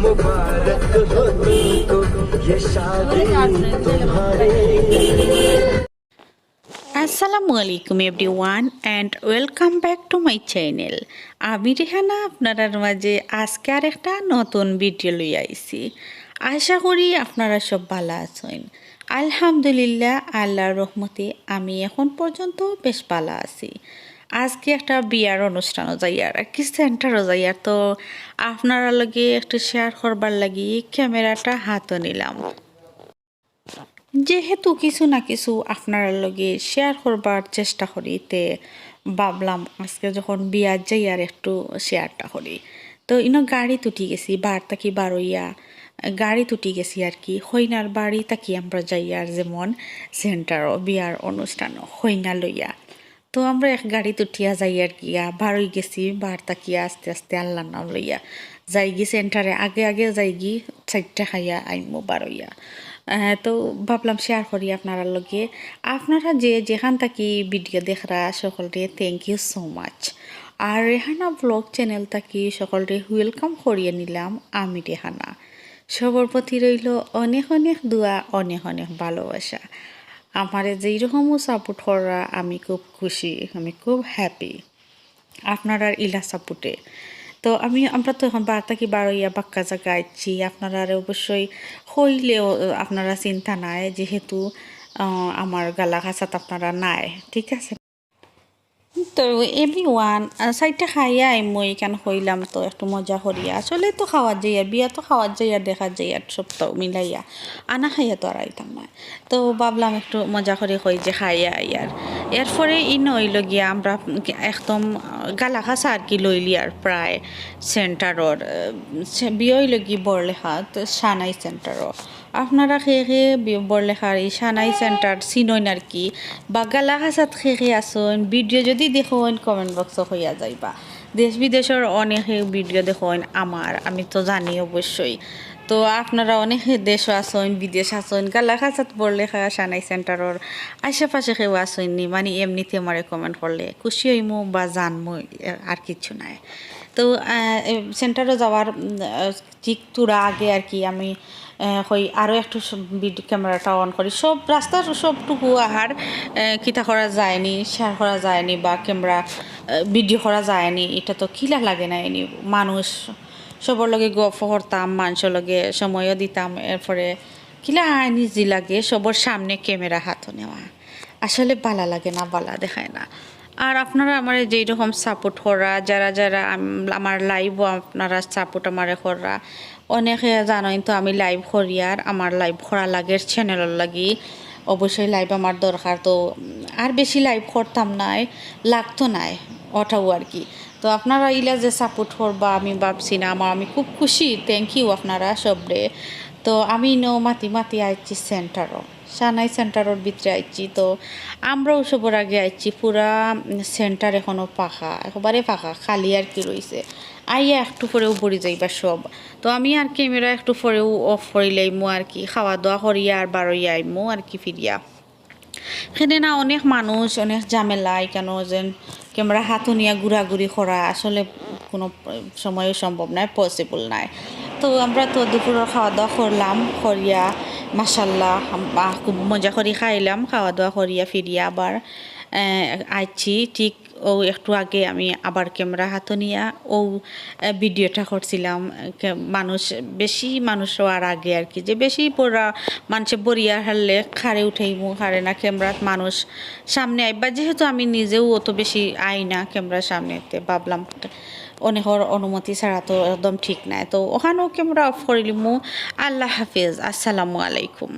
मुबारक हो तुमको ये शादी तुम्हारे। আসসালামু আলাইকুম everyone and welcome back to my channel. আমি রেহানা আপনার মাঝে আজকে আর একটা নতুন ভিডিও লই আইছি। আশা করি আপনারা সব ভালো আছেন। আলহামদুলিল্লাহ, আল্লাহর রহমতে আমি এখন পর্যন্ত বেশ ভালো আছি। আজকে একটা বিয়ার অনুষ্ঠানও যাই আর কি সেন্টারও যাই আর, তো আপনারা লগে একটু শেয়ার করবার লাগি ক্যামেরাটা হাতও নিলাম, যেহেতু কিছু না কিছু আপনার লগে শেয়ার করবার চেষ্টা করি, তে ভাবলাম আজকে যখন বিয়ার যাই আর একটু শেয়ারটা করি। তো গাড়ি তুটি গেছি বার তাকি বারইয়া গাড়ি তুটি গেছি আর কি হইনার বাড়ি তাকি আমরা যাই আর, যেমন সেন্টারও বিয়ার অনুষ্ঠান হইনা লইয়া। তো আমরা এক গাড়ি তুটিয়া যাই আর গিয়া বারই গেছি বার তাকিয়া আস্তে আস্তে আল্লাহ নাম লইয়া যাই গি সেন্টারে আগে আগে যাই গি চারটা খাইয়া আইমো বারইয়া। তো ভাবলাম শেয়ার করি আপনারা লগে। আপনারা যে যেখান থাকি ভিডিও দেখরা সকলকে থ্যাংক ইউ সো মাচ। আর রেহানা ব্লগ চ্যানেল থাকি সকলকে ওয়েলকাম করিয়ে নিলাম আমি রেহানা। সবার প্রতি রইল অনেক অনেক দোয়া, অনেক অনেক ভালোবাসা। আমারে যেইরকমও সাপোর্ট করা আমি খুব খুশি, আমি খুব হ্যাপি আপনারা ইলা সাপোর্টে। তো আমরা তো এখন বার্তা কি বারইয়া বাক্কা জায়গা আইছি, আপনারা অবশ্যই হইলেও আপনারা চিন্তা নাই, যেহেতু আমার গালা খাঁচাত আপনারা নাই, ঠিক আছে। তো এভরিওয়ান সাইডটা খাইয়া মই কেন হইলাম তো একটু মজা করিয়া, আসলে তো খাওয়ার যাই আর বিয়া তো খাওয়ার যাই আর দেখা যাই আর সব তো মিলাইয়া আনা খাইয়া তো আর আইতাম না। তো ভাবলাম একটু মজা করে হই যে খাইয়া আইয়ার এরপরে হইল গিয়া আমরা একদম গালা খাসা আর কি লইলি আর প্রায় সেন্টারর বিয়ে হইল গিয়ে বড়লেখাত সানাই সেন্টারও। আপনারা খেয়ে খেয়ে বড়লেখার এই সানাই সেন্টার চিনইন আর কি, বা গালা খাসাত খেয়ে খেয়ে আসুন। ভিডিও যদি দেখুন কমেন্ট বক্স হইয়া যাইবা, দেশ বিদেশের অনেকে ভিডিও দেখুন আমি তো জানি অবশ্যই। তো আপনারা অনেক দেশও আসুন বিদেশ আসুন, গালা খাসাত বড়লেখা সানাই সেন্টারের আশেপাশে কেউ আসুননি, মানে এমনিতে আমার কমেন্ট করলে খুশি হইমু বা জানমু, আর কিছু নাই। তো সেন্টারে যাওয়ার ঠিক তোরা আগে আর কি আমি হই আরও একটু ভিডিও ক্যামেরাটা অন করি। সব রাস্তার সবটুকু আর কিতা করা যায়নি, শেয়ার করা যায়নি বা ক্যামেরা ভিডিও করা যায়নি, এটা তো খিলা লাগে না। এনি মানুষ সবার লগে গল্প করতাম, মানুষের লগে সময়ও দিতাম, এরপরে কিলা আইনি জি লাগে সবার সামনে ক্যামেরা হাতও নেওয়া আসলে ভালো লাগে না, ভালো দেখায় না। আর আপনারা আমার যেই রকম সাপোর্ট করা, যারা যারা আমার লাইভও আপনারা সাপোর্ট আমারে করা, অনেকে জানেন তো আমি লাইভ করি আর আমার লাইভ করা লাগে চ্যানেলের লাগি, অবশ্যই লাইভ আমার দরকার। তো আর বেশি লাইভ করতাম নাই, লাগতো নাই ওটাও আর কি। তো আপনারা ইলা যে সাপোর্ট করবা আমি ভাবছি না, আমি খুব খুশি, থ্যাংক ইউ আপনারা সবরে। তো আমি মাতি মাতি আইছি সেন্টারও, সানাই সেন্টারের ভিতরে আইছি। তো আমরাও সবার আগে আইছি, পুরা সেন্টার এখনও পাখা, একেবারে পাখা, খালি আর কি রয়েছে। আইয়া একটু পরেও পড়ে যাইবা সব। তো আমি আর ক্যামেরা একটু পরেও অফ করিলাইমো আর কি, খাওয়া দাওয়া করিয়া আর বারইয়া আইমো আর কি ফিরিয়া। সেখানে না অনেক মানুষ, অনেক ঝামেলা, কেন যেন ক্যামেরা হাতও নিয়ে ঘোরাঘুরি করা আসলে কোনো সময় সম্ভব নাই, পসিবল নাই। তো আমরা তো দুপুরের খাওয়া দাওয়া করলাম, করিয়া মাসাল্লাহ খুব মজা করে খাইলাম, খাওয়া দাওয়া করিয়া ফিরিয়া আবার আইছি। ঠিক একটু আগে আমি আবার ক্যামেরা হাতও নিয়া ভিডিওটা করছিলাম। বেশি মানুষ হওয়ার আগে আর কি, যে বেশি পড়া মানুষে বরিয়া হারলে খাড়ে উঠাইমু, খাড়ে না ক্যামেরাত মানুষ সামনে আইবা, যেহেতু আমি নিজেও অত বেশি আই না ক্যামেরার সামনেতে, ভাবলাম অনেকের অনুমতি ছাড়া তো একদম ঠিক নাই। তো ওখানেও ক্যামেরা অফ করিলিমু। আল্লাহ হাফেজ, আসসালামু আলাইকুম।